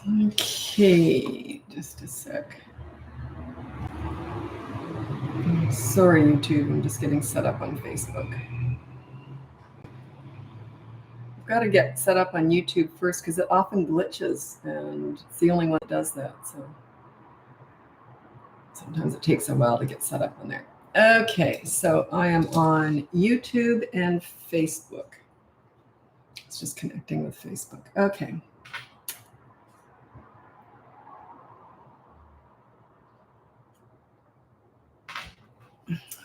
Okay, just a sec. Sorry, YouTube, I'm just getting set up on Facebook. I've got to get set up on YouTube first because it often glitches, and it's the only one that does that. So sometimes it takes a while to get set up on there. Okay, so I am on YouTube and Facebook. It's just connecting with Facebook. Okay.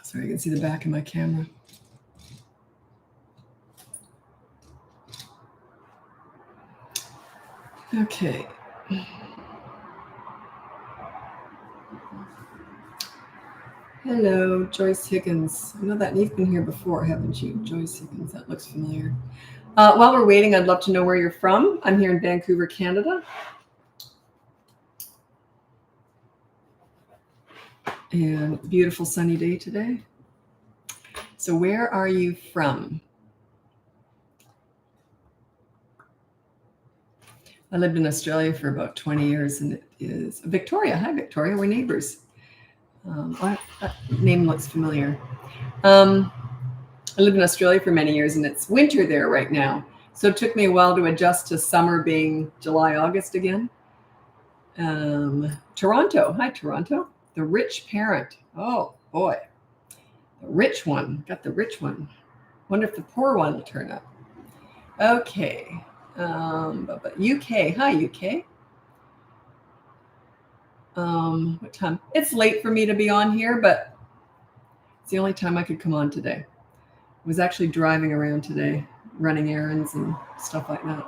Sorry, you can see the back of my camera. Okay. Hello, Joyce Higgins. I know that you've been here before, haven't you? Joyce Higgins, that looks familiar. While we're waiting, I'd love to know where you're from. I'm here in Vancouver, Canada. And beautiful sunny day today. So where are you from? I lived in Australia for about 20 years, and it is Victoria. Hi, Victoria. We're neighbors. That name looks familiar. I lived in Australia for many years, and it's winter there right now. So it took me a while to adjust to summer being July, August again. Toronto. Hi, Toronto. The rich parent. Oh, boy. The rich one. Got the rich one. Wonder if the poor one will turn up. Okay. UK. Hi, UK. What time? It's late for me to be on here, but it's the only time I could come on today. I was actually driving around today, running errands and stuff like that.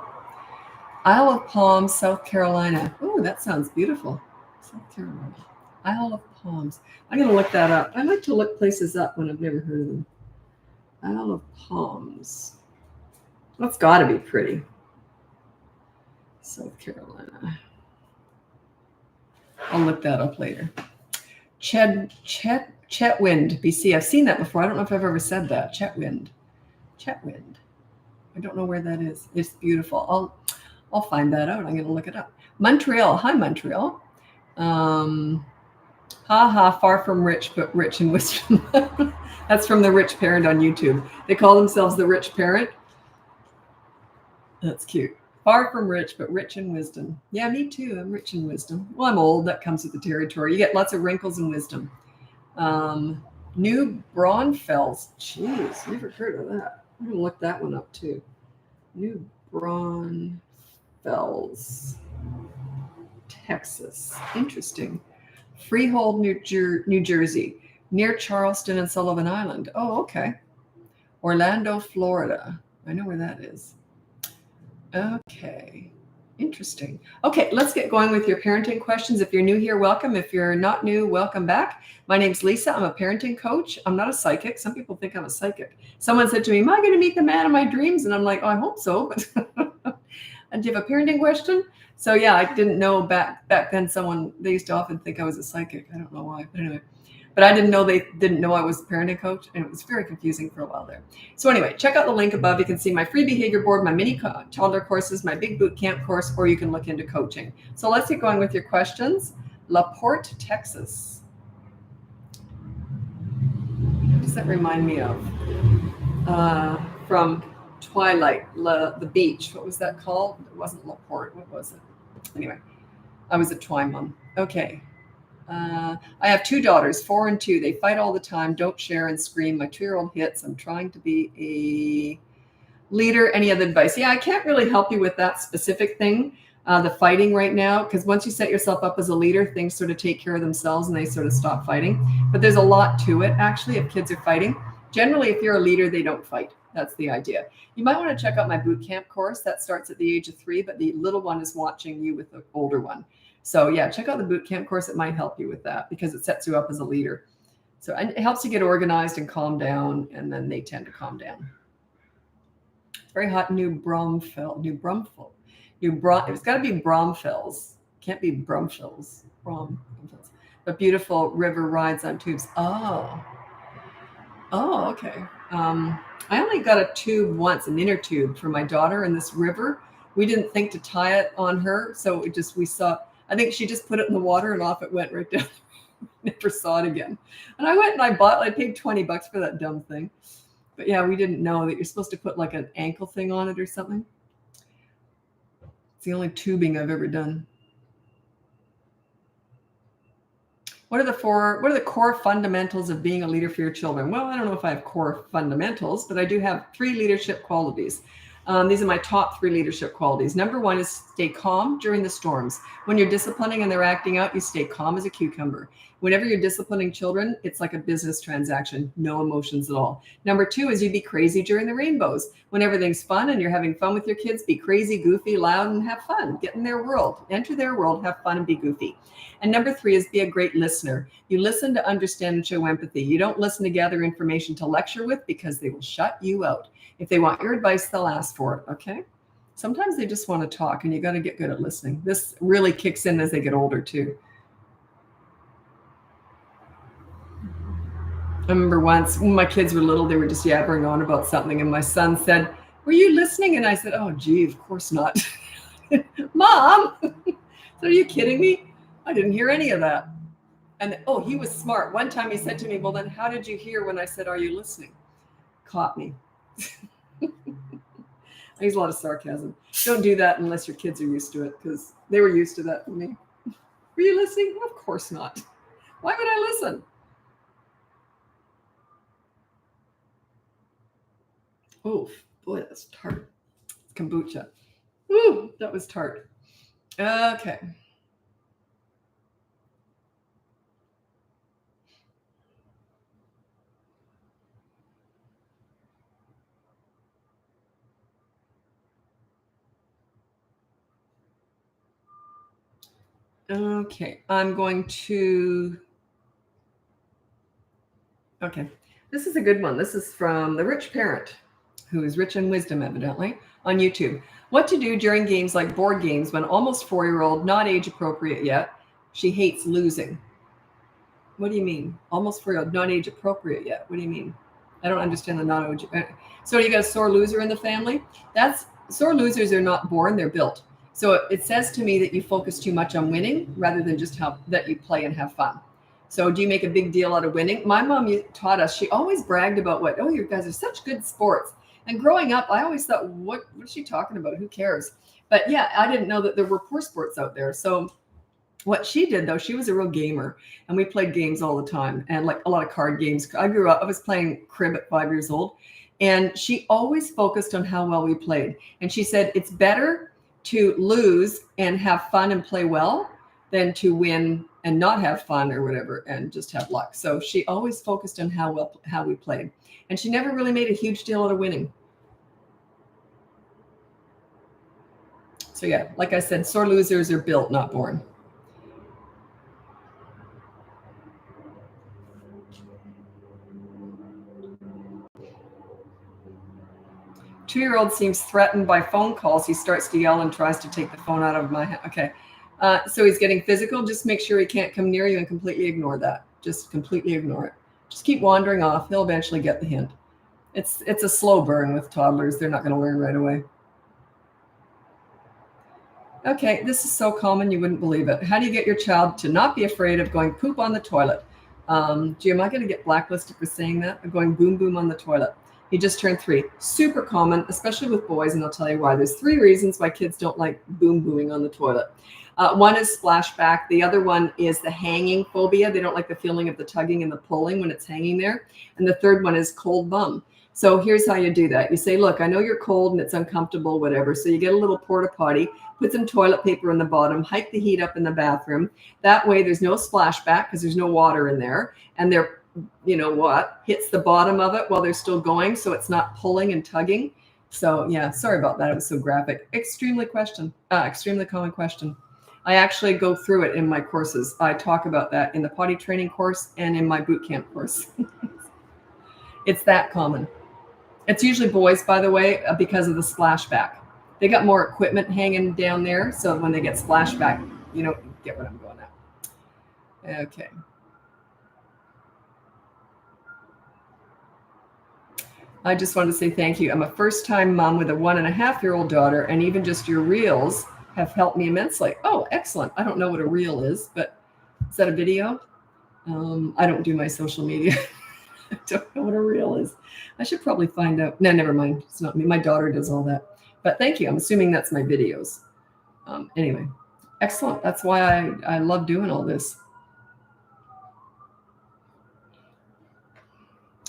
Isle of Palms, South Carolina. Oh, that sounds beautiful. South Carolina. Isle of Palms. I'm going to look that up. I like to look places up when I've never heard of them. Isle of Palms. That's got to be pretty. South Carolina. I'll look that up later. Chetwynd, BC. I've seen that before. I don't know if I've ever said that. Chetwynd. I don't know where that is. It's beautiful. I'll find that out. I'm going to look it up. Montreal. Hi, Montreal. Far from rich, but rich in wisdom. That's from the rich parent on YouTube. They call themselves the rich parent. That's cute. Far from rich, but rich in wisdom. Yeah, me too. I'm rich in wisdom. Well, I'm old. That comes with the territory. You get lots of wrinkles and wisdom. New Braunfels. Jeez, never heard of that. I'm going to look that one up too. New Braunfels, Texas. Interesting. Freehold, New Jersey, near Charleston and Sullivan Island. Oh, okay. Orlando, Florida. I know where that is. Okay. Interesting. Okay, let's get going with your parenting questions. If you're new here, welcome. If you're not new, welcome back. My name's Lisa. I'm a parenting coach. I'm not a psychic. Some people think I'm a psychic. Someone said to me, am I going to meet the man of my dreams? And I'm like, oh, I hope so. And do you have a parenting question? So yeah, I didn't know back then they used to often think I was a psychic. I don't know why, but anyway. But I didn't know they didn't know I was a parenting coach, and it was very confusing for a while there. So anyway, check out the link above. You can see my free behavior board, my mini toddler courses, my big boot camp course, or you can look into coaching. So let's get going with your questions. La Porte, Texas. What does that remind me of? From Twilight, the beach. What was that called? It wasn't La Porte. What was it? Anyway, I was at Twi Mum. Okay. I have 2 daughters, 4 and 2. They fight all the time, don't share and scream. My 2-year-old hits. I'm trying to be a leader. Any other advice? Yeah, I can't really help you with that specific thing, the fighting right now, because once you set yourself up as a leader, things sort of take care of themselves and they sort of stop fighting. But there's a lot to it, actually, if kids are fighting. Generally, if you're a leader, they don't fight. That's the idea. You might want to check out my boot camp course. That starts at the age of 3, but the little one is watching you with the older one. So yeah, check out the boot camp course. It might help you with that because it sets you up as a leader. So and it helps you get organized and calm down, and then they tend to calm down. It's very hot. It's got to be Braunfels. Can't be Braunfels. But beautiful river rides on tubes. Oh, okay. I only got a tube once, an inner tube for my daughter in this river. we didn't think to tie it on her. So I think she just put it in the water and off it went right down. Never saw it again. And I went and I paid $20 for that dumb thing. But yeah, we didn't know that you're supposed to put like an ankle thing on it or something. It's the only tubing I've ever done. What are the core fundamentals of being a leader for your children? Well, I don't know if I have core fundamentals, but I do have 3 leadership qualities. These are my top 3 leadership qualities. Number 1 is stay calm during the storms. When you're disciplining and they're acting out, you stay calm as a cucumber. Whenever you're disciplining children, it's like a business transaction, no emotions at all. Number 2 is you be crazy during the rainbows. When everything's fun and you're having fun with your kids, be crazy, goofy, loud, and have fun. Get in their world, enter their world, have fun, and be goofy. And number 3 is be a great listener. You listen to understand and show empathy. You don't listen to gather information to lecture with because they will shut you out. If they want your advice, they'll ask for it, okay? Sometimes they just want to talk, and you got to get good at listening. This really kicks in as they get older, too. I remember once when my kids were little, they were just yabbering on about something, and my son said, "Were you listening?" And I said, "Oh, gee, of course not." Mom, are you kidding me? I didn't hear any of that. And he was smart. One time he said to me, "Well, then how did you hear when I said, 'Are you listening?'" Caught me. I use a lot of sarcasm. Don't do that unless your kids are used to it, because they were used to that from me. Were you listening? Well, of course not. Why would I listen? Oh, boy, that's tart. Kombucha. Ooh, that was tart. Okay. Okay, I'm going to... Okay, this is a good one. This is from The Rich Parent, who is rich in wisdom, evidently, on YouTube. What to do during games like board games when almost 4-year-old, not age appropriate yet, she hates losing. What do you mean? Almost 4-year-old, not age appropriate yet. What do you mean? I don't understand the not age. So you got a sore loser in the family? Sore losers are not born, they're built. So it says to me that you focus too much on winning rather than just that you play and have fun. So do you make a big deal out of winning? My mom taught us, she always bragged about you guys are such good sports. And growing up, I always thought, what is she talking about? Who cares? But yeah, I didn't know that there were poor sports out there. So what she did, though, she was a real gamer, and we played games all the time, and like a lot of card games. I was playing crib at 5 years old, and she always focused on how well we played. And she said, it's better to lose and have fun and play well than to win and not have fun or whatever and just have luck. So she always focused on how we played. And she never really made a huge deal out of winning. So yeah, like I said, sore losers are built, not born. Two-year-old seems threatened by phone calls. He starts to yell and tries to take the phone out of my hand. Okay. So he's getting physical. Just make sure he can't come near you and completely ignore that. Just completely ignore it. Just keep wandering off. He'll eventually get the hint. It's a slow burn with toddlers. They're not going to learn right away. Okay, this is so common you wouldn't believe it. How do you get your child to not be afraid of going poop on the toilet? Gee, am I going to get blacklisted for saying that? Or going boom boom on the toilet? He just turned 3. Super common, especially with boys, and I'll tell you why. There's 3 reasons why kids don't like boom booming on the toilet. One is splashback. The other one is the hanging phobia. They don't like the feeling of the tugging and the pulling when it's hanging there. And the third one is cold bum. So here's how you do that. You say, look, I know you're cold and it's uncomfortable, whatever. So you get a little porta potty, put some toilet paper in the bottom, hike the heat up in the bathroom. That way there's no splashback because there's no water in there. And they're, hits the bottom of it while they're still going. So it's not pulling and tugging. So yeah, sorry about that. It was so graphic. Extremely common question. I actually go through it in my courses. I talk about that in the potty training course and in my boot camp course. It's that common. It's usually boys, by the way, because of the splashback. They got more equipment hanging down there. So when they get splashback, you get what I'm going at. Okay. I just wanted to say thank you. I'm a first-time mom with a 1.5-year-old daughter, and even just your reels have helped me immensely. Oh, excellent. I don't know what a reel is, but is that a video? I don't do my social media. I don't know what a reel is. I should probably find out. No, never mind. It's not me. My daughter does all that. But thank you. I'm assuming that's my videos. Anyway, excellent. That's why I love doing all this.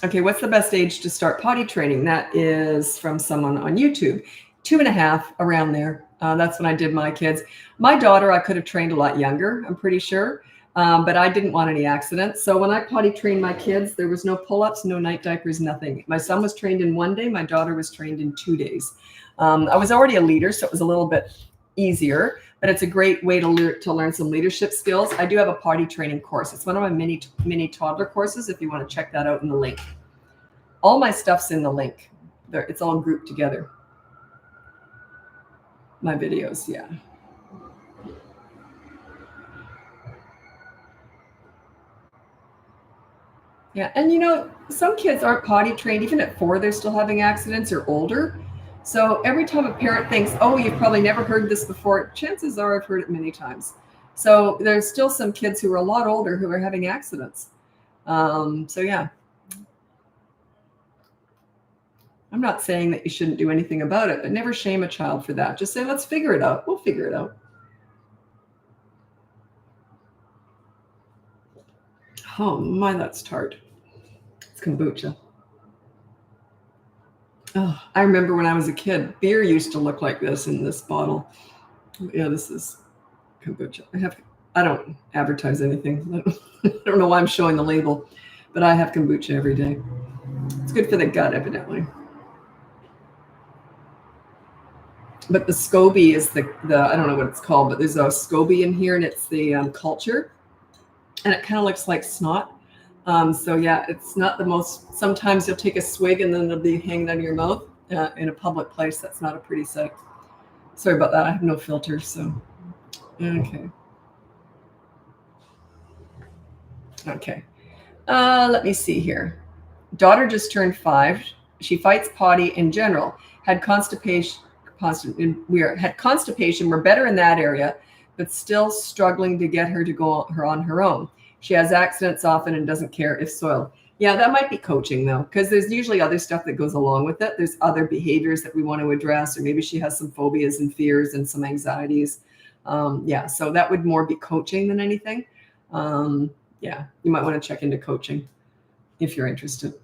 Okay, what's the best age to start potty training? That is from someone on YouTube. 2.5, around there. That's when I did my kids. My daughter, I could have trained a lot younger, I'm pretty sure. But I didn't want any accidents. So when I potty trained my kids, there was no pull-ups, no night diapers, nothing. My son was trained in 1 day. My daughter was trained in 2 days. I was already a leader, so it was a little bit easier, but it's a great way to learn some leadership skills. I do have a potty training course. It's one of my mini toddler courses if you want to check that out in the link. All my stuff's in the link. It's all grouped together. My videos, yeah. Yeah, and some kids aren't potty trained. Even at 4, they're still having accidents or older. So every time a parent thinks, oh, you've probably never heard this before, chances are I've heard it many times. So there's still some kids who are a lot older who are having accidents. So yeah. I'm not saying that you shouldn't do anything about it, but never shame a child for that. Just say, let's figure it out. We'll figure it out. Oh my, that's tart. It's kombucha. Oh, I remember when I was a kid, beer used to look like this in this bottle. Yeah, this is kombucha. I don't advertise anything. I don't know why I'm showing the label, but I have kombucha every day. It's good for the gut, evidently. But the SCOBY is the I don't know what it's called, but there's a SCOBY in here, and it's the culture, and it kind of looks like snot. So yeah, it's not the most. Sometimes you'll take a swig and then it'll be hanging out of your mouth in a public place. That's not a pretty sight. Sorry about that. I have no filter, so okay. Okay. Let me see here. Daughter just turned 5. She fights potty in general. Had constipation. Had constipation. We're better in that area, but still struggling to get her to go on her own. She has accidents often and doesn't care if soiled. Yeah, that might be coaching though, because there's usually other stuff that goes along with it. There's other behaviors that we want to address, or maybe she has some phobias and fears and some anxieties. Yeah, so that would more be coaching than anything. Yeah, you might want to check into coaching if you're interested.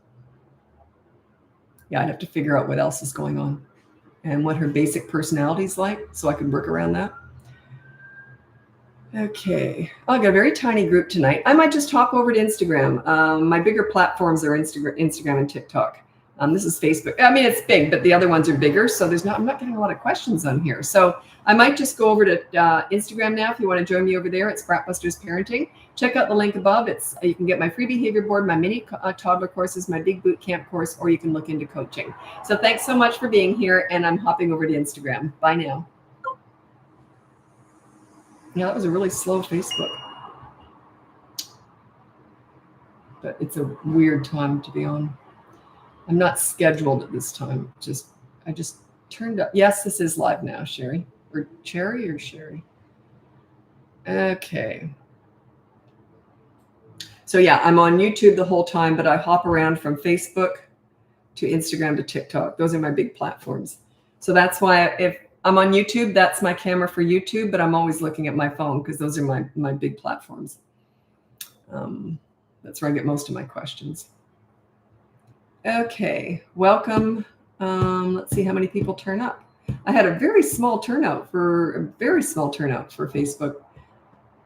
Yeah, I'd have to figure out what else is going on and what her basic personality is like, so I could work around that. Okay, I've got a very tiny group tonight. I might just hop over to Instagram. My bigger platforms are Instagram and TikTok. This is Facebook. I mean, it's big, but the other ones are bigger, so I'm not getting a lot of questions on here. So I might just go over to Instagram now. If you want to join me over there, it's Bratbusters Parenting. Check out the link above. You can get my free behavior board, my mini toddler courses, my big boot camp course, or you can look into coaching. So thanks so much for being here, and I'm hopping over to Instagram. Bye now. Yeah, that was a really slow Facebook. But it's a weird time to be on. I'm not scheduled at this time. I just turned up. Yes, this is live now, Sherry. Or Cherry or Sherry? Okay. So yeah, I'm on YouTube the whole time, but I hop around from Facebook to Instagram to TikTok. Those are my big platforms. So that's why if I'm on YouTube, that's my camera for YouTube, but I'm always looking at my phone because those are my big platforms. That's where I get most of my questions. Okay, welcome. Let's see how many people turn up. I had a very small turnout for Facebook,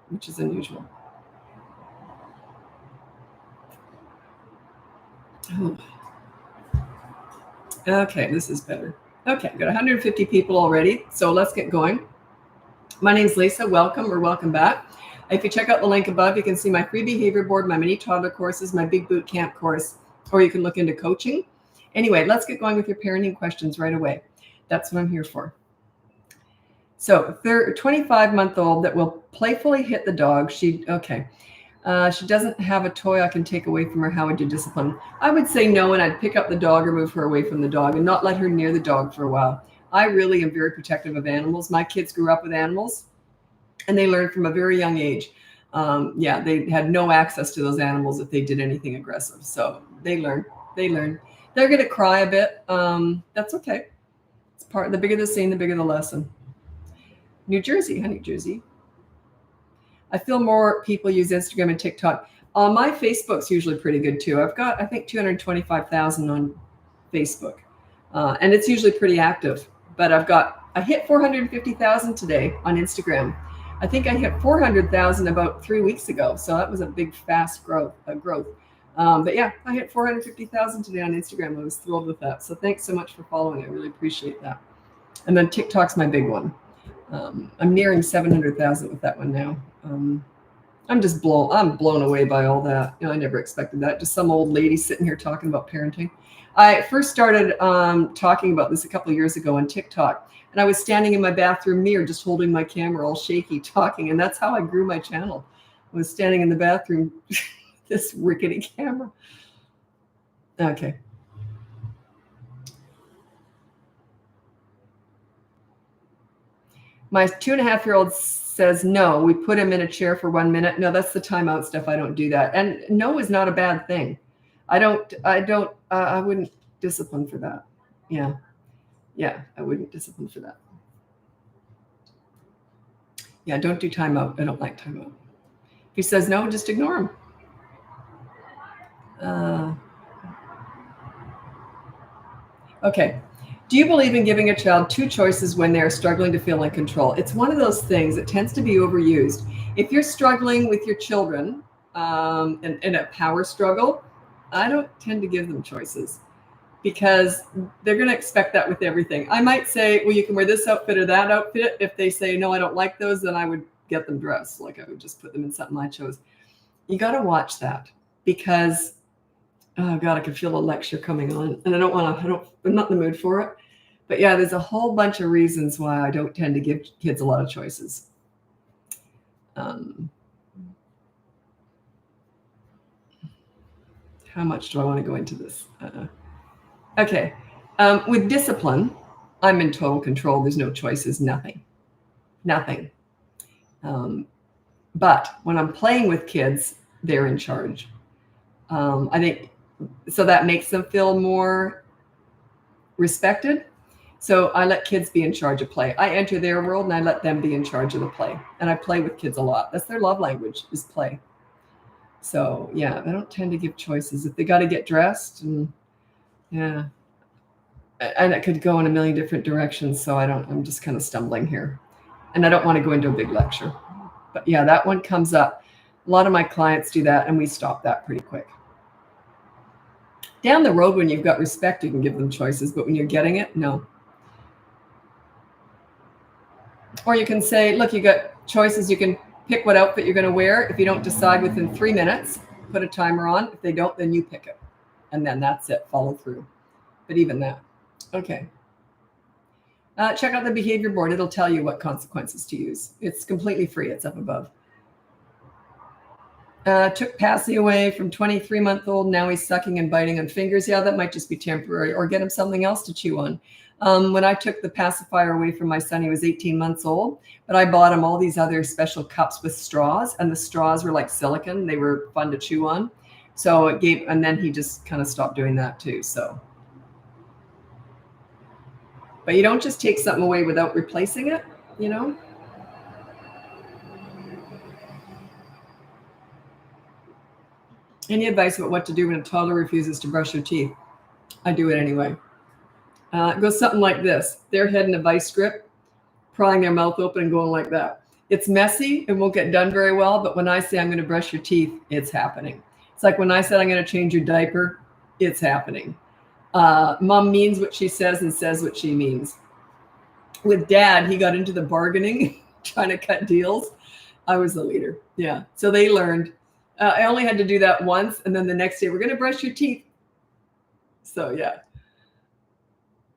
which is unusual. Oh. Okay, this is better. Okay, got 150 people already, so let's get going. My name's Lisa. Welcome or welcome back. If you check out the link above, you can see my free behavior board, my mini toddler courses, my big boot camp course, or you can look into coaching. Anyway, let's get going with your parenting questions right away. That's what I'm here for. So, 25-month-old that will playfully hit the dog. Okay. She doesn't have a toy I can take away from her. How would you discipline? I would say no, and I'd pick up the dog or move her away from the dog and not let her near the dog for a while. I really am very protective of animals. My kids grew up with animals, and they learned from a very young age. They had no access to those animals if they did anything aggressive. So they learn. They're going to cry a bit. That's okay. It's the bigger the scene, the bigger the lesson. New Jersey. I feel more people use Instagram and TikTok. My Facebook's usually pretty good too. I've got, I think, 225,000 on Facebook, and it's usually pretty active. But I hit 450,000 today on Instagram. I think I hit 400,000 about 3 weeks ago. So that was a big, fast growth. But yeah, I hit 450,000 today on Instagram. I was thrilled with that. So thanks so much for following. I really appreciate that. And then TikTok's my big one. I'm nearing 700,000 with that one now. I'm blown away by all that. I never expected that. Just some old lady sitting here talking about parenting. I first started talking about this a couple of years ago on TikTok, and I was standing in my bathroom mirror, just holding my camera all shaky, talking, and that's how I grew my channel. I was standing in the bathroom, this rickety camera. Okay. My 2.5-year-old says no. We put him in a chair for 1 minute. No, that's the timeout stuff. I don't do that. And no is not a bad thing. I wouldn't discipline for that. Yeah, I wouldn't discipline for that. Yeah, don't do timeout. I don't like timeout. If he says no, just ignore him. Okay. Do you believe in giving a child 2 choices when they're struggling to feel in control? It's one of those things that tends to be overused. If you're struggling with your children in a power struggle, I don't tend to give them choices because they're going to expect that with everything. I might say, well, you can wear this outfit or that outfit. If they say, no, I don't like those, then I would get them dressed. Like I would just put them in something I chose. You got to watch that because, oh God, I can feel a lecture coming on and I'm not in the mood for it. But yeah, there's a whole bunch of reasons why I don't tend to give kids a lot of choices. How much do I want to go into this? Okay. With discipline, I'm in total control. There's no choices, nothing. But when I'm playing with kids, they're in charge. I think so that makes them feel more respected. So I let kids be in charge of play. I enter their world and I let them be in charge of the play. And I play with kids a lot. That's their love language, is play. So yeah, I don't tend to give choices. If they got to get dressed, and yeah, and it could go in a million different directions. So I'm just kind of stumbling here, and I don't want to go into a big lecture. But yeah, that one comes up. A lot of my clients do that, and we stop that pretty quick. Down the road, when you've got respect, you can give them choices. But when you're getting it, no. Or you can say, look, you got choices. You can pick what outfit you're going to wear. If you don't decide within 3 minutes, put a timer on. If they don't, then you pick it. And then that's it. Follow through. But even that. Okay. Check out the behavior board. It'll tell you what consequences to use. It's completely free. It's up above. Took Passy away from 23-month-old. Now he's sucking and biting on fingers. Yeah, that might just be temporary. Or get him something else to chew on. When I took the pacifier away from my son, he was 18 months old, but I bought him all these other special cups with straws, and the straws were like silicone. They were fun to chew on. So and then he just kind of stopped doing that too. So, but you don't just take something away without replacing it, you know? Any advice about what to do when a toddler refuses to brush their teeth? I do it anyway. It goes something like this. Their head in a vice grip, prying their mouth open and going like that. It's messy and won't get done very well, but when I say I'm going to brush your teeth, it's happening. It's like when I said I'm going to change your diaper, it's happening. Mom means what she says and says what she means. With Dad, he got into the bargaining, trying to cut deals. I was the leader. Yeah. So they learned. I only had to do that once, and then the next day, we're going to brush your teeth. So yeah.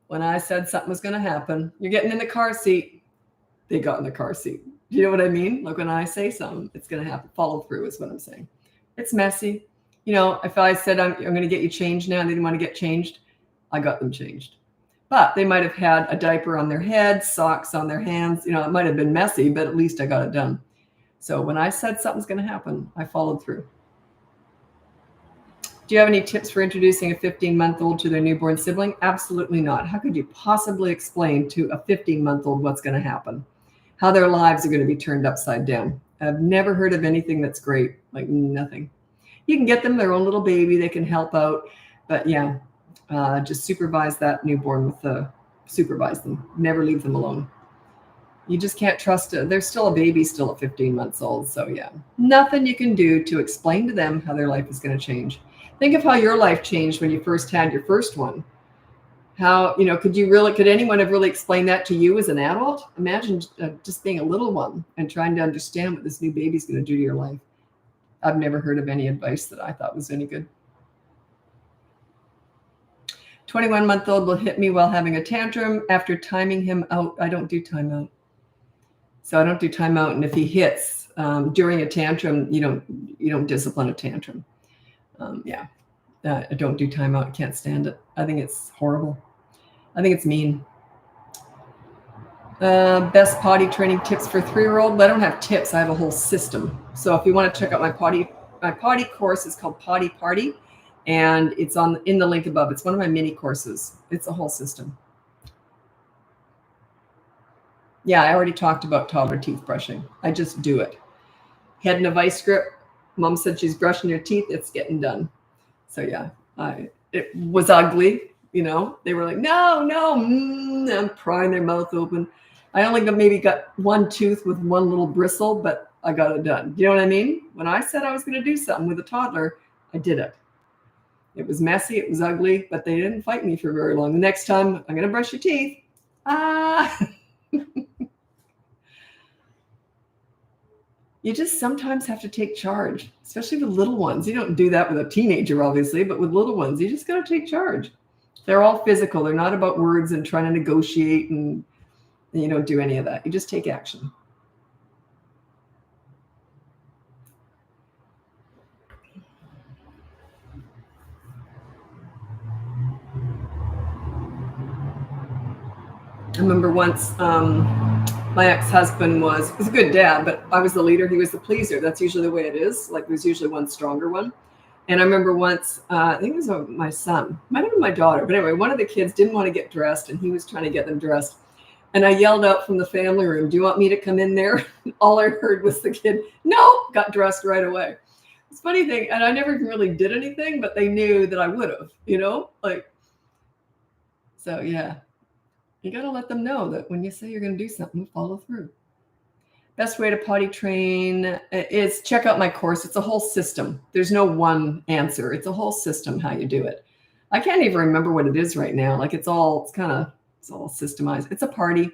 When I said something was going to happen, you're getting in the car seat, they got in the car seat. Do you know what I mean? Like when I say something, it's going to happen. Follow through is what I'm saying. It's messy. If I said, I'm going to get you changed now, and they didn't want to get changed, I got them changed. But they might have had a diaper on their head, socks on their hands. It might have been messy, but at least I got it done. So when I said something's going to happen, I followed through. Do you have any tips for introducing a 15-month-old to their newborn sibling? Absolutely not. How could you possibly explain to a 15-month-old what's going to happen? How their lives are going to be turned upside down? I've never heard of anything that's great, like nothing. You can get them their own little baby. They can help out. But yeah, just supervise that newborn supervise them. Never leave them alone. You just can't trust it. They're still a baby, still at 15 months old. So yeah, nothing you can do to explain to them how their life is going to change. Think of how your life changed when you first had your first one. How, could anyone have really explained that to you as an adult? Imagine just being a little one and trying to understand what this new baby's going to do to your life. I've never heard of any advice that I thought was any good. 21-month-old will hit me while having a tantrum. After timing him out, I don't do timeout. So I don't do timeout. And if he hits during a tantrum, you don't discipline a tantrum. I don't do timeout. I can't stand it. I think it's horrible. I think it's mean. Best potty training tips for 3-year-old. I don't have tips. I have a whole system. So if you want to check out my potty course, is called Potty Party, and it's in the link above. It's one of my mini courses. It's a whole system. Yeah, I already talked about toddler teeth brushing. I just do it. Head in a vice grip. Mom said she's brushing your teeth. It's getting done. So yeah, it was ugly. They were like, no, I'm prying their mouth open. I only maybe got one tooth with one little bristle, but I got it done. You know what I mean? When I said I was going to do something with a toddler, I did it. It was messy. It was ugly, but they didn't fight me for very long. The next time, I'm going to brush your teeth. You just sometimes have to take charge, especially with little ones. You don't do that with a teenager, obviously, but with little ones, you just got to take charge. They're all physical. They're not about words and trying to negotiate, and you don't do any of that. You just take action. I remember once my ex-husband was a good dad, but I was the leader. He was the pleaser. That's usually the way it is. Like there's usually one stronger one. And I remember once, I think it was my son, might have been my daughter, but anyway, one of the kids didn't want to get dressed and he was trying to get them dressed. And I yelled out from the family room, "Do you want me to come in there?" All I heard was the kid, "No," got dressed right away. It's a funny thing. And I never really did anything, but they knew that I would have, so yeah. You got to let them know that when you say you're going to do something, follow through. Best way to potty train is check out my course. It's a whole system. There's no one answer. It's a whole system how you do it. I can't even remember what it is right now. Like it's all systemized. It's a party.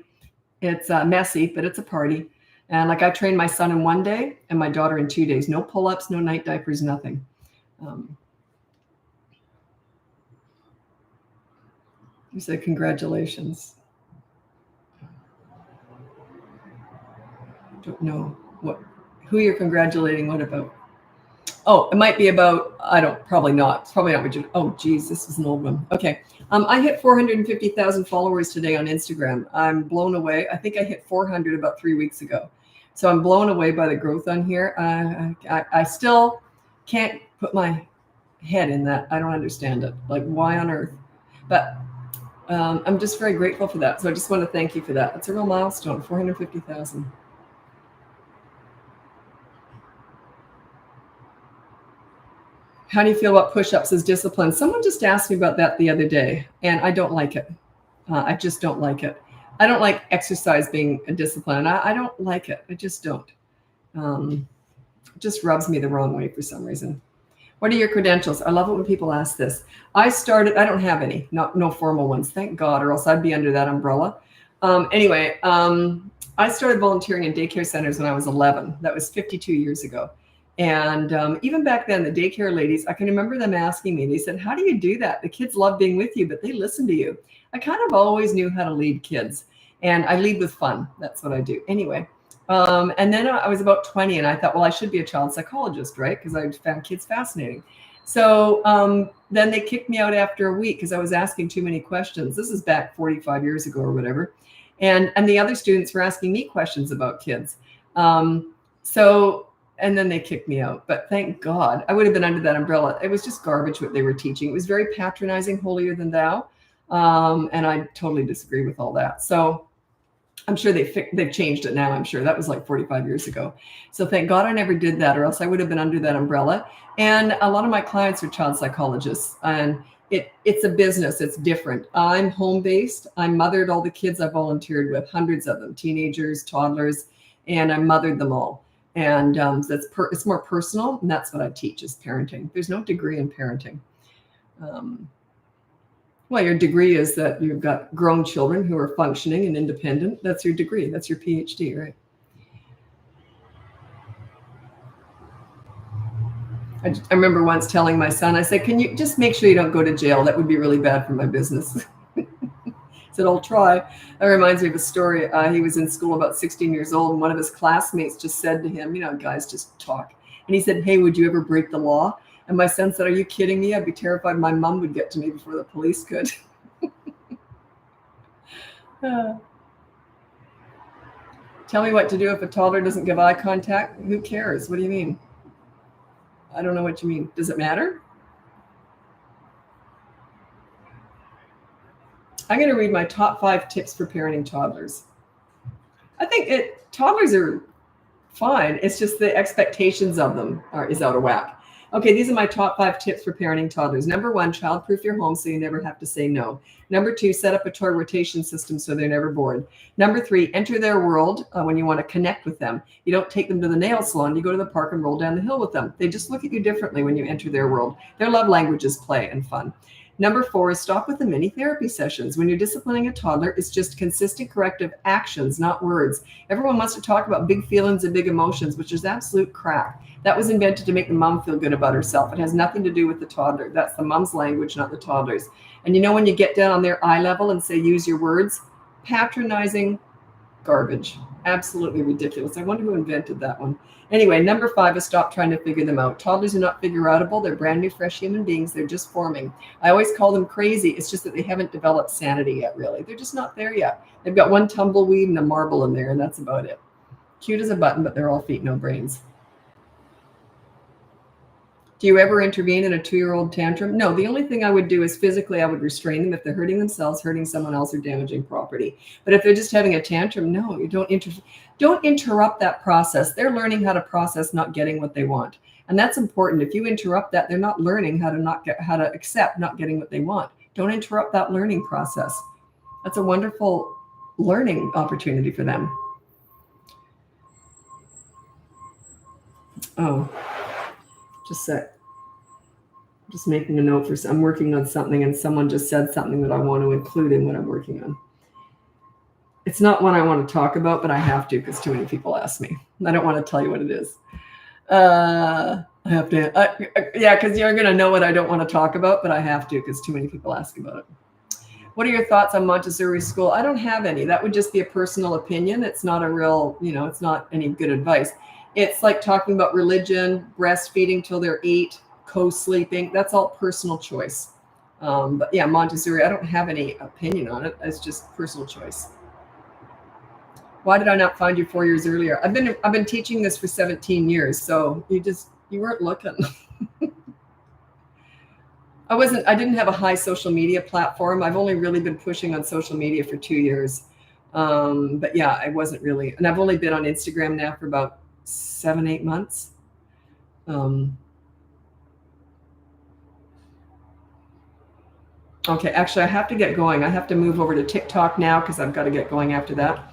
It's messy, but it's a party. And like I trained my son in 1 day and my daughter in 2 days. No pull-ups, no night diapers, nothing. You said congratulations. Don't know who you're congratulating. What about? Oh, it might be about, probably not. It's probably not what you, oh geez, this is an old one. Okay. I hit 450,000 followers today on Instagram. I'm blown away. I think I hit 400 about 3 weeks ago. So I'm blown away by the growth on here. I still can't put my head in that. I don't understand it. Like why on earth? But I'm just very grateful for that. So I just want to thank you for that. It's a real milestone, 450,000. How do you feel about push-ups as discipline? Someone just asked me about that the other day, and I don't like it. I just don't like it. I don't like exercise being a discipline. I don't like it. I just don't. It just rubs me the wrong way for some reason. What are your credentials? I love it when people ask this. I don't have any, no formal ones, thank God, or else I'd be under that umbrella. Anyway, I started volunteering in daycare centers when I was 11. That was 52 years ago. And even back then, the daycare ladies, I can remember them asking me, they said, "How do you do that? The kids love being with you, but they listen to you." I kind of always knew how to lead kids, and I lead with fun. That's what I do. Anyway, And then I was about 20 and I thought, well, I should be a child psychologist, right? Because I found kids fascinating. So then they kicked me out after a week because I was asking too many questions. This is back 45 years ago or whatever. And the other students were asking me questions about kids. And then they kicked me out. But thank God, I would have been under that umbrella. It was just garbage what they were teaching. It was very patronizing, holier than thou. And I totally disagree with all that. So I'm sure they've changed it now. I'm sure that was like 45 years ago. So thank God I never did that, or else I would have been under that umbrella. And a lot of my clients are child psychologists, and it's a business. It's different. I'm home-based. I mothered all the kids I volunteered with, hundreds of them, teenagers, toddlers, and I mothered them all. And it's more personal, and that's what I teach is parenting. There's no degree in parenting. Well, your degree is that you've got grown children who are functioning and independent. That's your degree. That's your PhD, right? I remember once telling my son, I said, can you just make sure you don't go to jail? That would be really bad for my business. He said, I'll try. That reminds me of a story. He was in school about 16 years old, and one of his classmates just said to him, guys just talk. And he said, hey, would you ever break the law? And my son said, are you kidding me? I'd be terrified my mom would get to me before the police could. Tell me what to do if a toddler doesn't give eye contact. Who cares? What do you mean? I don't know what you mean. Does it matter? I'm going to read my top 5 tips for parenting toddlers. I think toddlers are fine. It's just the expectations of them is out of whack. Okay, these are my top 5 tips for parenting toddlers. Number 1, childproof your home so you never have to say no. Number 2, set up a toy rotation system so they're never bored. Number 3, enter their world when you want to connect with them. You don't take them to the nail salon. You go to the park and roll down the hill with them. They just look at you differently when you enter their world. Their love language is play and fun. Number 4 is stop with the mini therapy sessions. When you're disciplining a toddler, it's just consistent corrective actions, not words. Everyone wants to talk about big feelings and big emotions, which is absolute crap. That was invented to make the mom feel good about herself. It has nothing to do with the toddler. That's the mom's language, not the toddler's. And when you get down on their eye level and say, use your words, patronizing garbage. Absolutely ridiculous. I wonder who invented that one. Anyway, number 5 is stop trying to figure them out. Toddlers are not figure-outable. They're brand new, fresh human beings. They're just forming. I always call them crazy. It's just that they haven't developed sanity yet, really. They're just not there yet. They've got one tumbleweed and a marble in there, and that's about it. Cute as a button, but they're all feet, no brains. Do you ever intervene in a 2-year-old tantrum? No, the only thing I would do is physically I would restrain them if they're hurting themselves, hurting someone else, or damaging property. But if they're just having a tantrum, no, you don't interrupt that process. They're learning how to process not getting what they want. And that's important. If you interrupt that, they're not learning how to accept not getting what they want. Don't interrupt that learning process. That's a wonderful learning opportunity for them. Oh. Just making a note I'm working on something and someone just said something that I want to include in what I'm working on. It's not one I want to talk about, but I have to because too many people ask me. I don't want to tell you what it is. I have to, yeah, because you're going to know what I don't want to talk about, but I have to because too many people ask about it. What are your thoughts on Montessori school? I don't have any. That would just be a personal opinion. It's not a real, it's not any good advice. It's like talking about religion, breastfeeding till they're 8, co-sleeping. That's all personal choice. But yeah, Montessori, I don't have any opinion on it. It's just personal choice. Why did I not find you 4 years earlier? I've been teaching this for 17 years, so you weren't looking. I didn't have a high social media platform. I've only really been pushing on social media for 2 years. But yeah, I wasn't really, and I've only been on Instagram now for about 7-8 months. Okay, actually I have to get going. I have to move over to TikTok now because I've got to get going after that.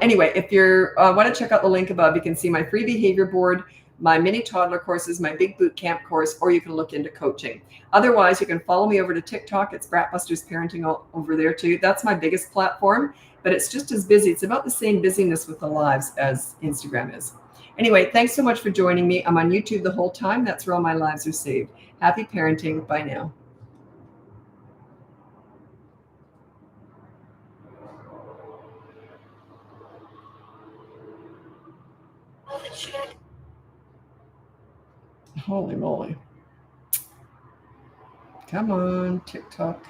Anyway, if you want to check out the link above, you can see my free behavior board, my mini toddler courses, my big boot camp course, or you can look into coaching. Otherwise, you can follow me over to TikTok. It's Bratbusters Parenting over there too. That's my biggest platform, but it's just as busy. It's about the same busyness with the lives as Instagram is. Anyway, thanks so much for joining me. I'm on YouTube the whole time. That's where all my lives are saved. Happy parenting. Bye now. Holy moly. Come on, TikTok.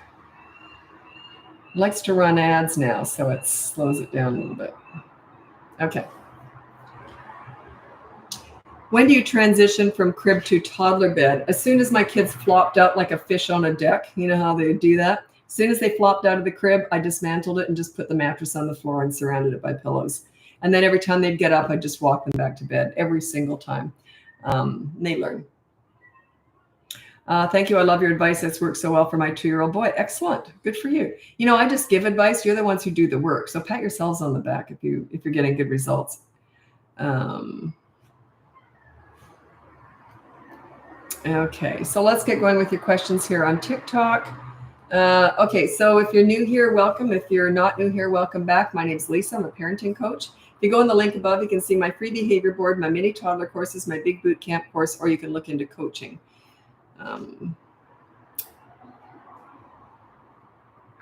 It likes to run ads now, so it slows it down a little bit. Okay. When do you transition from crib to toddler bed? As soon as my kids flopped out like a fish on a deck, you know how they do that? As soon as they flopped out of the crib, I dismantled it and just put the mattress on the floor and surrounded it by pillows. And then every time they'd get up, I'd just walk them back to bed every single time. They learn. Thank you. I love your advice. This works so well for my 2-year-old boy. Excellent. Good for you. You know, I just give advice. You're the ones who do the work. So pat yourselves on the back if you're getting good results. Okay, so let's get going with your questions here on TikTok. Okay, so if you're new here, welcome. If you're not new here, welcome back. My name's Lisa. I'm a parenting coach. If you go in the link above, you can see my free behavior board, my mini toddler courses, my big boot camp course, or you can look into coaching.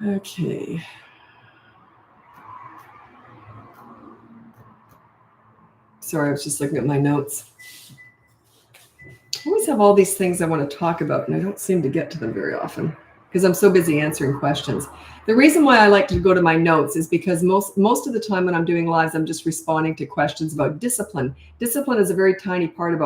Okay. Sorry, I was just looking at my notes. I always have all these things I want to talk about, and I don't seem to get to them very often because I'm so busy answering questions. The reason why I like to go to my notes is because most of the time when I'm doing lives, I'm just responding to questions about discipline. Discipline is a very tiny part of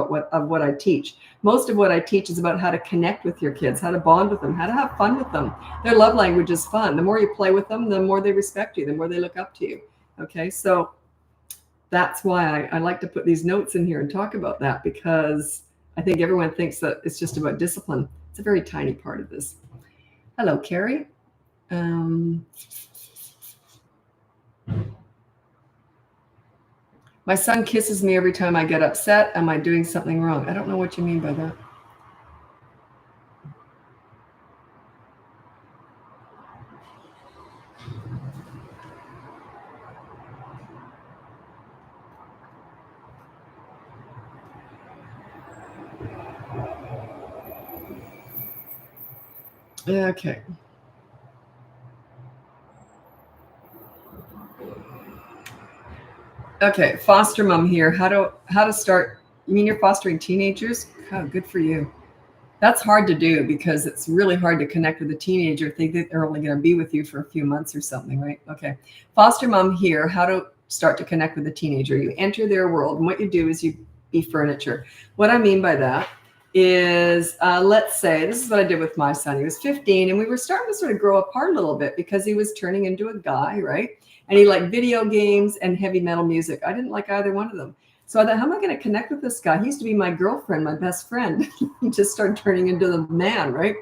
what I teach. Most of what I teach is about how to connect with your kids, how to bond with them, how to have fun with them. Their love language is fun. The more you play with them, the more they respect you, the more they look up to you. Okay, so that's why I like to put these notes in here and talk about that, because I think everyone thinks that it's just about discipline. It's a very tiny part of this. Hello, Carrie. My son kisses me every time I get upset. Am I doing something wrong? I don't know what you mean by that. Okay. Okay, foster mom here. How to start? You mean you're fostering teenagers? Oh, good for you. That's hard to do because it's really hard to connect with a teenager if they think they're only going to be with you for a few months or something, right? Okay, foster mom here. How to start to connect with a teenager? You enter their world, and what you do is you be furniture. What I mean by that is, let's say, this is what I did with my son. He was 15, and we were starting to sort of grow apart a little bit because he was turning into a guy, right? And he liked video games and heavy metal music. I didn't like either one of them. So I thought, how am I going to connect with this guy? He used to be my girlfriend, my best friend. He just started turning into the man, right?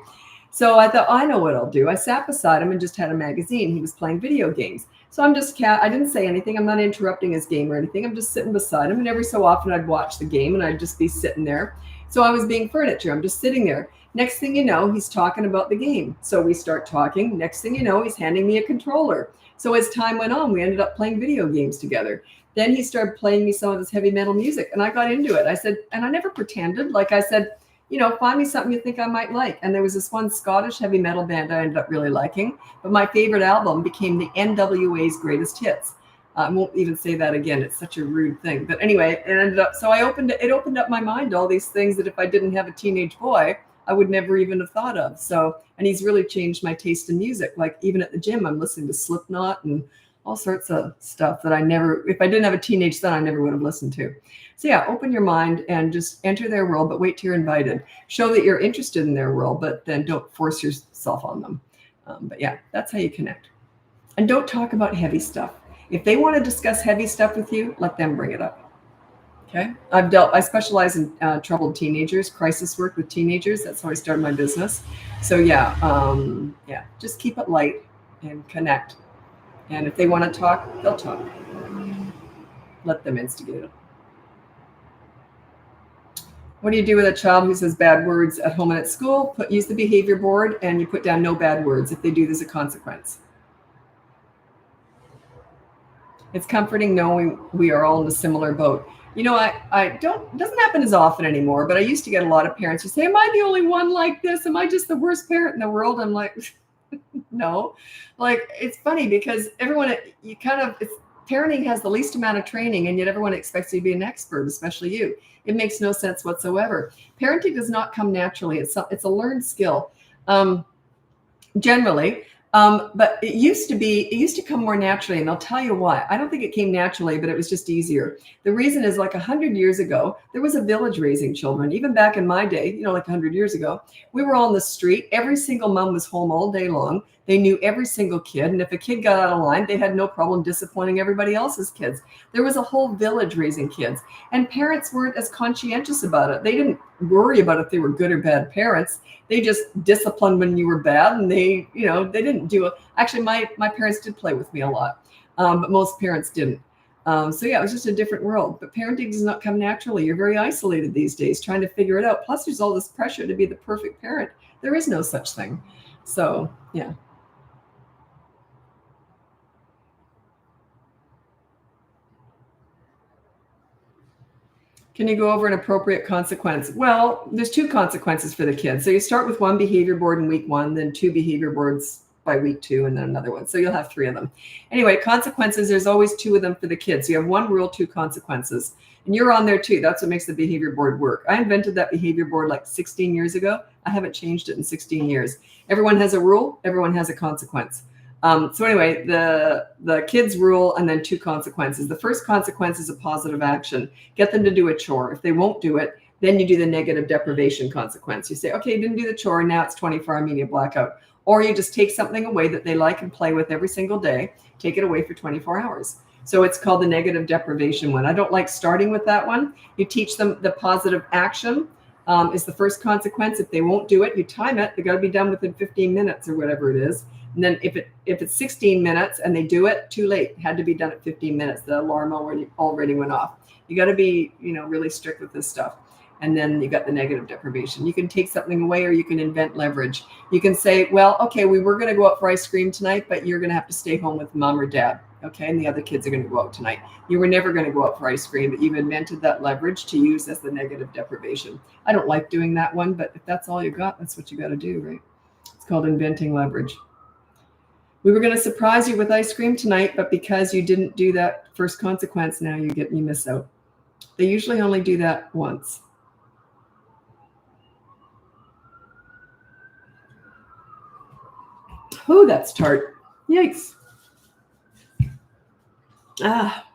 So I thought, I know what I'll do. I sat beside him and just had a magazine. He was playing video games. So I didn't say anything. I'm not interrupting his game or anything. I'm just sitting beside him. And every so often I'd watch the game and I'd just be sitting there. So I was being furniture. I'm just sitting there. Next thing you know, he's talking about the game. So we start talking. Next thing you know, he's handing me a controller. So as time went on, we ended up playing video games together. Then he started playing me some of his heavy metal music, and I got into it. I said, and I never pretended. Like I said, find me something you think I might like. And there was this one Scottish heavy metal band I ended up really liking. But my favorite album became the NWA's Greatest Hits. I won't even say that again. It's such a rude thing. But anyway, it ended up. So it opened up my mind to all these things that if I didn't have a teenage boy, I would never even have thought of. So, and he's really changed my taste in music. Like even at the gym, I'm listening to Slipknot and all sorts of stuff that if I didn't have a teenage son, I never would have listened to. So yeah, open your mind and just enter their world, but wait till you're invited. Show that you're interested in their world, but then don't force yourself on them. But yeah, that's how you connect. And don't talk about heavy stuff. If they want to discuss heavy stuff with you, let them bring it up. Okay. I specialize in troubled teenagers, crisis work with teenagers. That's how I started my business. So yeah, just keep it light and connect. And if they want to talk, they'll talk. Let them instigate it. What do you do with a child who says bad words at home and at school? Use the behavior board and you put down no bad words. If they do, there's a consequence. It's comforting knowing we are all in a similar boat. It doesn't happen as often anymore, but I used to get a lot of parents who say, am I the only one like this? Am I just the worst parent in the world? I'm like, no. Like, it's funny because everyone, parenting has the least amount of training, and yet everyone expects you to be an expert, especially you. It makes no sense whatsoever. Parenting does not come naturally. It's a learned skill. Generally. But it used to come more naturally, and I'll tell you why. I don't think it came naturally, but it was just easier. The reason is, like 100 years ago, there was a village raising children. Even back in my day, like 100 years ago, we were on the street. Every single mom was home all day long. They knew every single kid. And if a kid got out of line, they had no problem disappointing everybody else's kids. There was a whole village raising kids, and parents weren't as conscientious about it. They didn't worry about if they were good or bad parents. They just disciplined when you were bad, and they didn't do it. Actually, my parents did play with me a lot, but most parents didn't. So yeah, it was just a different world. But parenting does not come naturally. You're very isolated these days, trying to figure it out. Plus, there's all this pressure to be the perfect parent. There is no such thing. So yeah. Can you go over an appropriate consequence? Well, there's 2 consequences for the kids. So you start with 1 behavior board in week 1, then 2 behavior boards by week 2, and then another one. So you'll have 3 of them. Anyway, consequences, there's always 2 of them for the kids. So you have 1 rule, 2 consequences. And you're on there too. That's what makes the behavior board work. I invented that behavior board like 16 years ago. I haven't changed it in 16 years. Everyone has a rule. Everyone has a consequence. So anyway, the kids rule, and then 2 consequences. The first consequence is a positive action. Get them to do a chore. If they won't do it, then you do the negative deprivation consequence. You say, okay, you didn't do the chore. Now it's 24-hour media blackout. Or you just take something away that they like and play with every single day, take it away for 24 hours. So it's called the negative deprivation one. I don't like starting with that one. You teach them the positive action is the first consequence. If they won't do it, you time it. They got to be done within 15 minutes or whatever it is. And then if it's 16 minutes and they do it, too late. It had to be done at 15 minutes. The alarm already went off. You got to be, really strict with this stuff. And then you got the negative deprivation. You can take something away, or you can invent leverage. You can say, well, okay, we were going to go out for ice cream tonight, but you're going to have to stay home with mom or dad. Okay, and the other kids are going to go out tonight. You were never going to go out for ice cream, but you've invented that leverage to use as the negative deprivation. I don't like doing that one, but if that's all you got, that's what you got to do, right? It's called inventing leverage. We were going to surprise you with ice cream tonight, but because you didn't do that first consequence, now you miss out. They usually only do that once. Oh, that's tart. Yikes. Ah.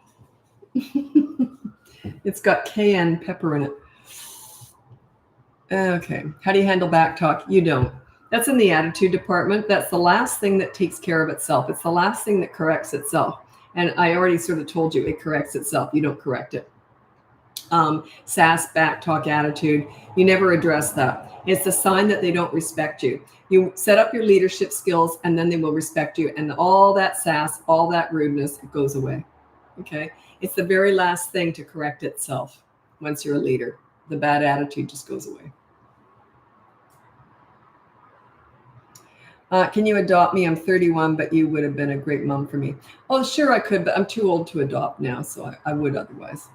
It's got cayenne pepper in it. Okay. How do you handle back talk? You don't. That's in the attitude department. That's the last thing that takes care of itself. It's the last thing that corrects itself. And I already sort of told you it corrects itself. You don't correct it. Sass, back talk, attitude, you never address that. It's a sign that they don't respect you. You set up your leadership skills, and then they will respect you. And all that sass, all that rudeness, it goes away. Okay. It's the very last thing to correct itself. Once you're a leader, the bad attitude just goes away. Can you adopt me? I'm 31, but you would have been a great mom for me. Oh, sure, I could, but I'm too old to adopt now, so I would otherwise.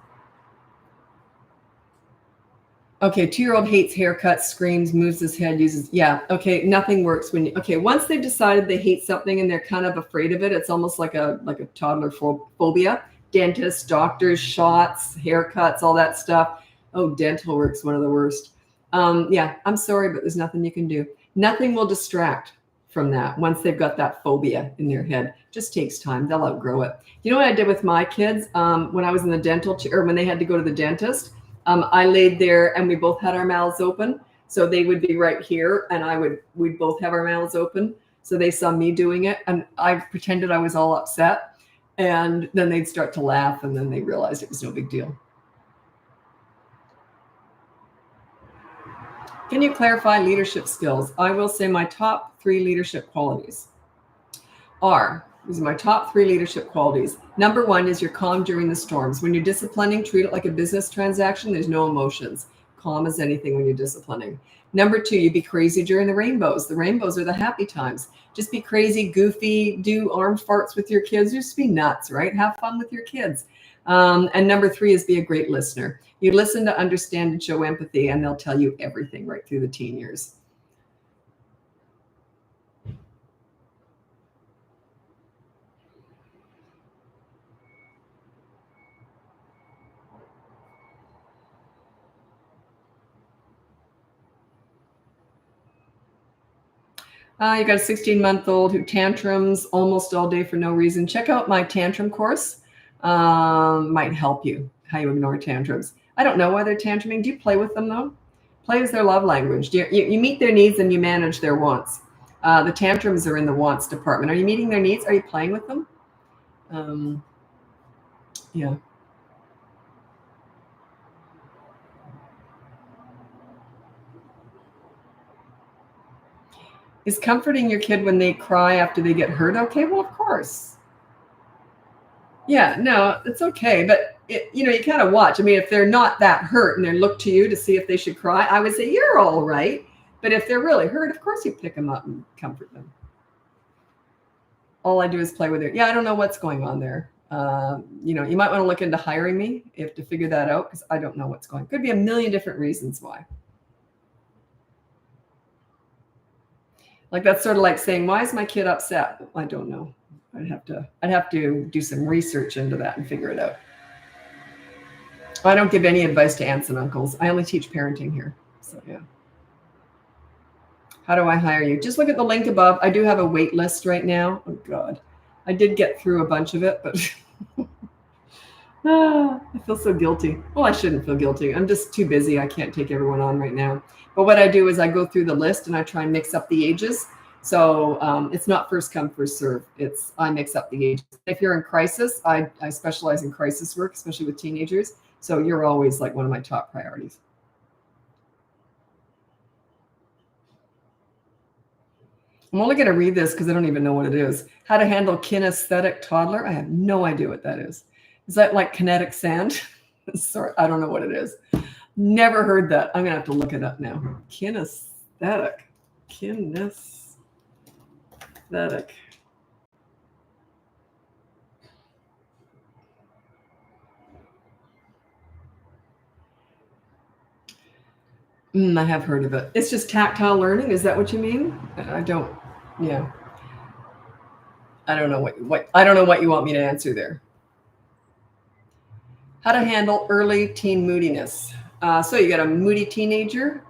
Okay, 2-year-old hates haircuts, screams, moves his head, uses, yeah, okay, nothing works when okay, once they've decided they hate something and they're kind of afraid of it, it's almost like a toddler phobia. Dentists, doctors, shots, haircuts, all that stuff. Oh, dental work's one of the worst. Yeah, I'm sorry, but there's nothing you can do. Nothing will distract from that once they've got that phobia in their head. Just takes time. They'll outgrow it. You know what I did with my kids when I was in the dental chair, or when they had to go to the dentist? I laid there and we both had our mouths open. So they would be right here and we'd both have our mouths open. So they saw me doing it and I pretended I was all upset. And then they'd start to laugh and then they realized it was no big deal. Can you clarify leadership skills? I will say my top 3 leadership qualities are, these are my top 3 leadership qualities. Number 1 is you're calm during the storms. When you're disciplining, treat it like a business transaction. There's no emotions. Calm as anything when you're disciplining. Number 2, you be crazy during the rainbows. The rainbows are the happy times. Just be crazy, goofy, do arm farts with your kids. Just be nuts, right? Have fun with your kids. And number 3 is be a great listener. You listen to understand and show empathy, and they'll tell you everything right through the teen years. You got a 16-month-old who tantrums almost all day for no reason. Check out my tantrum course. Might help you how you ignore tantrums. I don't know why they're tantruming. Do you play with them though? Play is their love language. You meet their needs and you manage their wants. The tantrums are in the wants department. Are you meeting their needs? Are you playing with them? Yeah. Is comforting your kid when they cry after they get hurt okay? Well, of course. Yeah, no, it's okay. But, you kind of watch. I mean, if they're not that hurt and they look to you to see if they should cry, I would say you're all right. But if they're really hurt, of course you pick them up and comfort them. All I do is play with it. Yeah, I don't know what's going on there. You might want to look into hiring me to figure that out because I don't know what's going on. Could be a million different reasons why. Like that's sort of like saying, why is my kid upset? I don't know. I'd have to do some research into that and figure it out. I don't give any advice to aunts and uncles. I only teach parenting here. So yeah. How do I hire you? Just look at the link above. I do have a wait list right now. Oh God. I did get through a bunch of it, but I feel so guilty. Well, I shouldn't feel guilty. I'm just too busy. I can't take everyone on right now. But what I do is I go through the list and I try and mix up the ages. So it's not first come, first serve. I mix up the ages. If you're in crisis, I specialize in crisis work, especially with teenagers. So you're always like one of my top priorities. I'm only going to read this because I don't even know what it is. How to handle kinesthetic toddler. I have no idea what that is. Is that like kinetic sand? Sorry, I don't know what it is. Never heard that. I'm going to have to look it up now. Kinesthetic. I have heard of it. It's just tactile learning. Is that what you mean? I don't. Yeah. I don't know what you want me to answer there. How to handle early teen moodiness. So you got a moody teenager.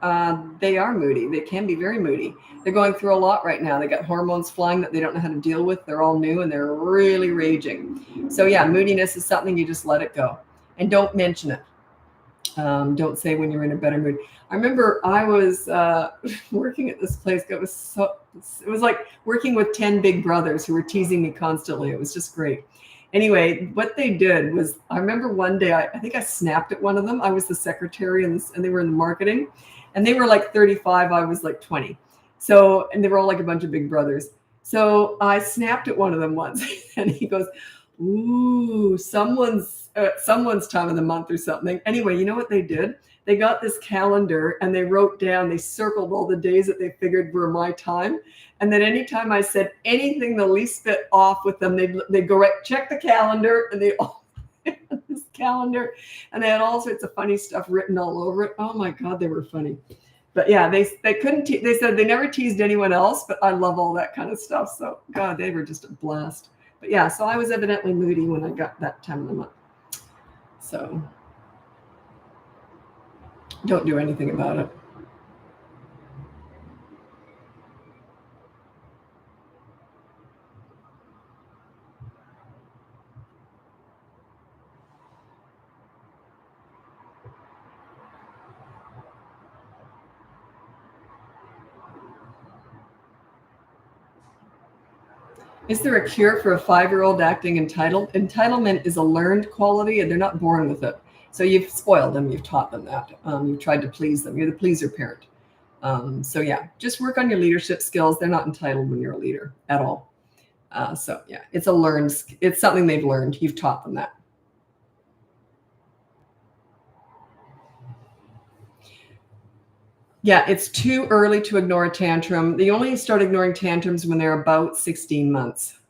They are moody. They can be very moody. They're going through a lot right now. They got hormones flying that they don't know how to deal with. They're all new and they're really raging. So yeah, moodiness is something you just let it go and don't mention it. Don't say when you're in a better mood. I remember I was working at this place. It was like working with 10 big brothers who were teasing me constantly. It was just great. Anyway, what they did was, I remember one day, I think I snapped at one of them. I was the secretary and they were in the marketing and they were like 35. I was like 20. So, and they were all like a bunch of big brothers. So I snapped at one of them once and he goes, ooh, someone's time of the month or something. Anyway, you know what they did? They got this calendar and they circled all the days that they figured were my time. And then anytime I said anything the least bit off with them, they'd go right, check the calendar, and they all had this calendar, and they had all sorts of funny stuff written all over it. Oh my God, they were funny. But yeah, they couldn't. They said they never teased anyone else, but I love all that kind of stuff. So God, they were just a blast. But yeah, so I was evidently moody when I got that time of the month. So don't do anything about it. Is there a cure for a 5-year-old acting entitled? Entitlement is a learned quality and they're not born with it. So you've spoiled them. You've taught them that. You've tried to please them. You're the pleaser parent. So yeah, just work on your leadership skills. They're not entitled when you're a leader at all. So yeah, it's something they've learned. You've taught them that. Yeah, it's too early to ignore a tantrum. They only start ignoring tantrums when they're about 16 months.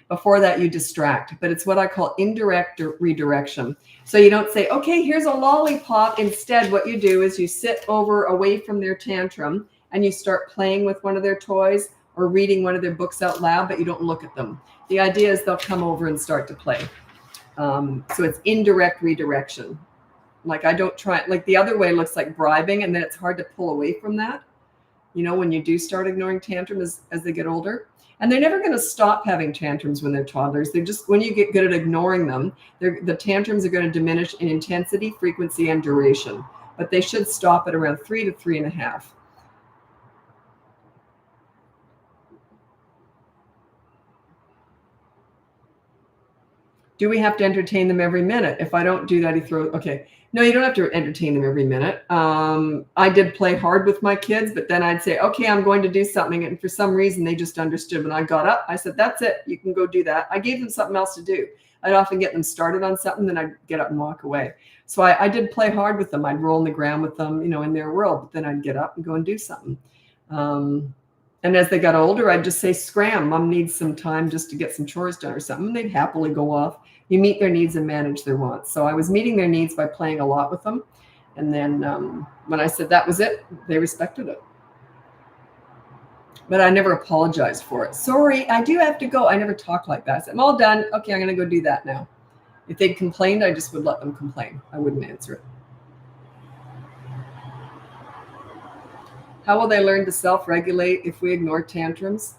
Before that, you distract, but it's what I call indirect redirection. So you don't say, okay, here's a lollipop. Instead, what you do is you sit away from their tantrum and you start playing with one of their toys or reading one of their books out loud, but you don't look at them. The idea is they'll come over and start to play. So it's indirect redirection. Like I don't try, like the other way looks like bribing and then it's hard to pull away from that. when you do start ignoring tantrums as they get older. And they're never going to stop having tantrums when they're toddlers. They're just, when you get good at ignoring them, the tantrums are going to diminish in intensity, frequency, and duration. But they should stop at around 3 to 3.5. Do we have to entertain them every minute? If I don't do that, he throws, okay. No, you don't have to entertain them every minute. I did play hard with my kids, but then I'd say, okay, I'm going to do something. And for some reason, they just understood. When I got up, I said, that's it. You can go do that. I gave them something else to do. I'd often get them started on something, then I'd get up and walk away. So I did play hard with them. I'd roll on the ground with them, in their world, but then I'd get up and go and do something. And as they got older, I'd just say, scram, mom needs some time just to get some chores done or something. And they'd happily go off. You meet their needs and manage their wants. So I was meeting their needs by playing a lot with them. And then when I said that was it, they respected it. But I never apologized for it. Sorry, I do have to go. I never talked like that. I said, I'm all done. Okay, I'm going to go do that now. If they complained, I just would let them complain. I wouldn't answer it. How will they learn to self-regulate if we ignore tantrums?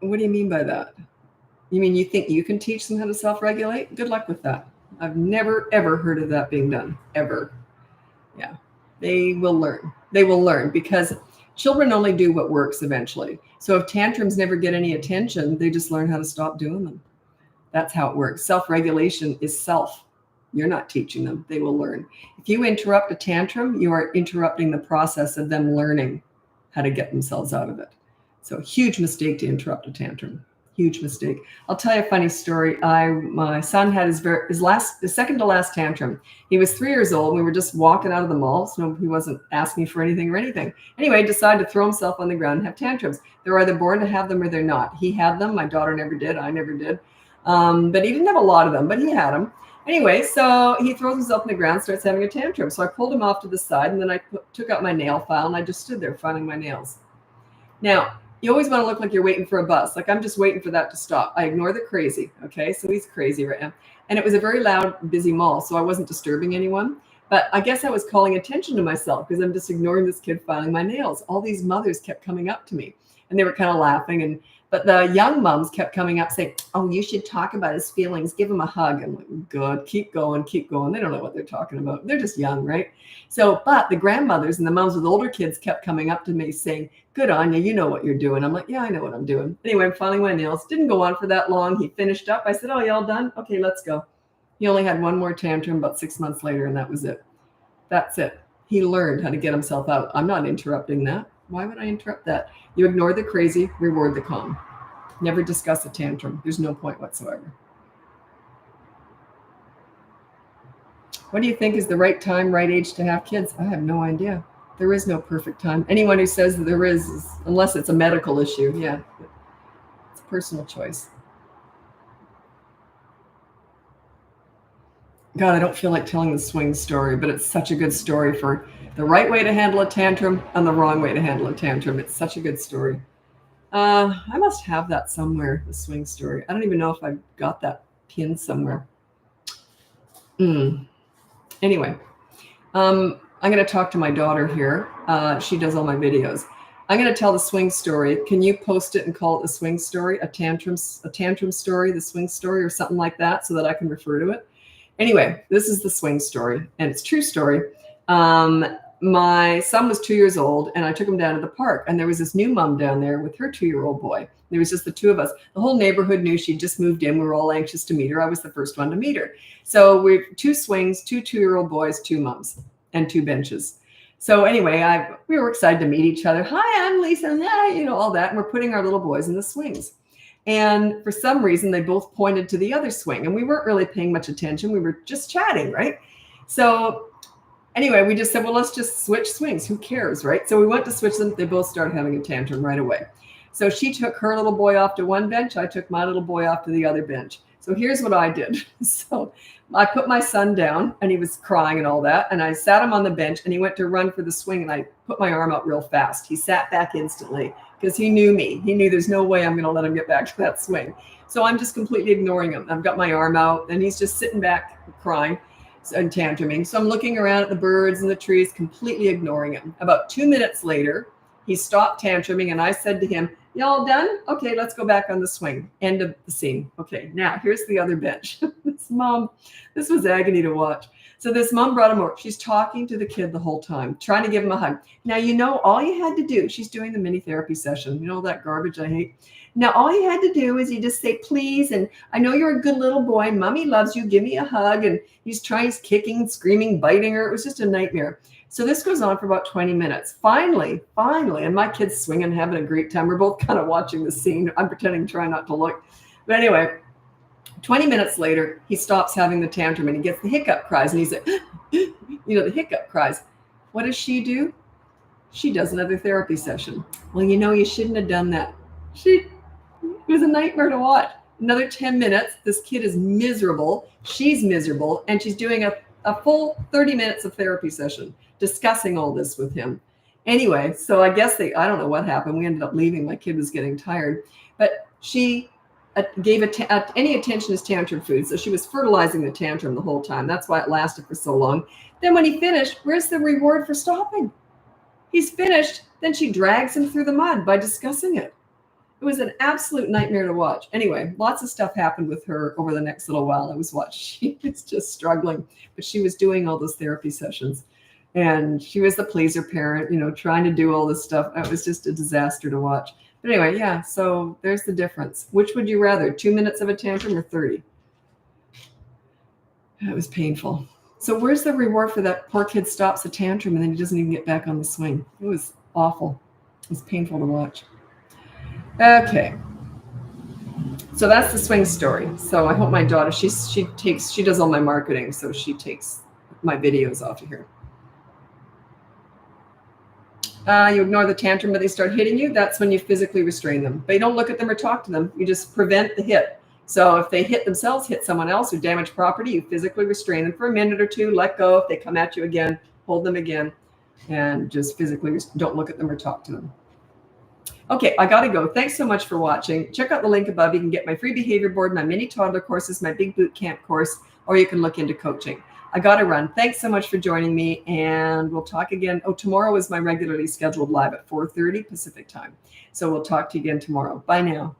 What do you mean by that? You mean you think you can teach them how to self-regulate? Good luck with that. I've never, ever heard of that being done, ever. Yeah, they will learn. They will learn because children only do what works eventually. So if tantrums never get any attention, they just learn how to stop doing them. That's how it works. Self-regulation is self. You're not teaching them. They will learn. If you interrupt a tantrum, you are interrupting the process of them learning how to get themselves out of it. So huge mistake to interrupt a tantrum. Huge mistake. I'll tell you a funny story. My son had his second to last tantrum. He was 3 years old. We were just walking out of the mall, so he wasn't asking for anything or anything. Anyway, he decided to throw himself on the ground and have tantrums. They're either born to have them or they're not. He had them. My daughter never did. I never did. But he didn't have a lot of them, but he had them. Anyway, so he throws himself on the ground, starts having a tantrum. So I pulled him off to the side, and then I took out my nail file, and I just stood there filing my nails. Now, you always want to look like you're waiting for a bus. Like, I'm just waiting for that to stop. I ignore the crazy, okay? So he's crazy right now. And it was a very loud, busy mall, so I wasn't disturbing anyone. But I guess I was calling attention to myself because I'm just ignoring this kid filing my nails. All these mothers kept coming up to me, and they were kind of laughing. But the young moms kept coming up saying, oh, you should talk about his feelings. Give him a hug. I'm like, good, keep going, keep going. They don't know what they're talking about. They're just young, right? So, but the grandmothers and the moms with older kids kept coming up to me saying, good on you. You know what you're doing. I'm like, yeah, I know what I'm doing. Anyway, I'm filing my nails. Didn't go on for that long. He finished up. I said, oh, you all done? Okay, let's go. He only had one more tantrum about 6 months later, and that was it. That's it. He learned how to get himself out. I'm not interrupting that. Why would I interrupt that? You ignore the crazy, reward the calm. Never discuss a tantrum. There's no point whatsoever. What do you think is the right time, right age to have kids? I have no idea. There is no perfect time. Anyone who says that there is unless it's a medical issue, yeah. It's a personal choice. God, I don't feel like telling the swing story, but it's such a good story for the right way to handle a tantrum and the wrong way to handle a tantrum. It's such a good story. I must have that somewhere, the swing story. I don't even know if I've got that pinned somewhere. Anyway, I'm going to talk to my daughter here. She does all my videos. I'm going to tell the swing story. Can you post it and call it the swing story, a tantrum story, the swing story, or something like that, so that I can refer to it? Anyway, this is the swing story, and it's a true story. My son was 2 years old, and I took him down to the park, and there was this new mom down there with her 2-year-old boy. There was just the two of us. The whole neighborhood knew she'd just moved in. We were all anxious to meet her. I was the first one to meet her. So we 2 swings, 2 2-year-old boys, 2 moms, and 2 benches. So anyway, we were excited to meet each other. Hi, I'm Lisa, all that. And we're putting our little boys in the swings. And for some reason, they both pointed to the other swing, and we weren't really paying much attention. We were just chatting, right? So anyway, we just said, well, let's just switch swings. Who cares, right? So we went to switch them. They both started having a tantrum right away. So she took her little boy off to one bench. I took my little boy off to the other bench. So here's what I did. So I put my son down, and he was crying and all that. And I sat him on the bench, and he went to run for the swing, and I put my arm out real fast. He sat back instantly because he knew me. He knew there's no way I'm going to let him get back to that swing. So I'm just completely ignoring him. I've got my arm out, and he's just sitting back crying. and tantruming. So I'm looking around at the birds and the trees, completely ignoring him. About 2 minutes later, he stopped tantruming, and I said to him, "You all done? Okay, let's go back on the swing." End of the scene. Okay, now here's the other bench. This was agony to watch. So this mom brought him over. She's talking to the kid the whole time, trying to give him a hug. Now, all you had to do, she's doing the mini therapy session. That garbage I hate. Now, all you had to do is you just say, "Please, and I know you're a good little boy. Mommy loves you. Give me a hug." And he's kicking, screaming, biting her. It was just a nightmare. So this goes on for about 20 minutes. Finally, and my kid's swinging, having a great time. We're both kind of watching the scene. I'm pretending to try not to look. But anyway, 20 minutes later, he stops having the tantrum and he gets the hiccup cries. And he's like, the hiccup cries. What does she do? She does another therapy session. Well, you shouldn't have done that. It was a nightmare to watch. Another 10 minutes. This kid is miserable. She's miserable. And she's doing a full 30 minutes of therapy session, discussing all this with him. Anyway, so I guess I don't know what happened. We ended up leaving. My kid was getting tired. But she gave any attention as tantrum food. So she was fertilizing the tantrum the whole time. That's why it lasted for so long. Then when he finished, where's the reward for stopping? He's finished. Then she drags him through the mud by discussing it. It was an absolute nightmare to watch. Anyway, lots of stuff happened with her over the next little while. I was watching. She was just struggling, but she was doing all those therapy sessions. And she was the pleaser parent, trying to do all this stuff. It was just a disaster to watch. But anyway, yeah, so there's the difference. Which would you rather, 2 minutes of a tantrum or 30? It was painful. So where's the reward for that poor kid stops a tantrum and then he doesn't even get back on the swing? It was awful. It was painful to watch. Okay. So that's the swing story. So I hope my daughter, she does all my marketing, so she takes my videos off of here. You ignore the tantrum, but they start hitting you. That's when you physically restrain them. But you don't look at them or talk to them. You just prevent the hit. So if they hit themselves, hit someone else, or damage property, you physically restrain them for a minute or two, let go. If they come at you again, hold them again, and just physically don't look at them or talk to them. Okay, I got to go. Thanks so much for watching. Check out the link above. You can get my free behavior board, my mini toddler courses, my big boot camp course, or you can look into coaching. I got to run. Thanks so much for joining me, and we'll talk again. Oh, tomorrow is my regularly scheduled live at 4:30 Pacific time. So we'll talk to you again tomorrow. Bye now.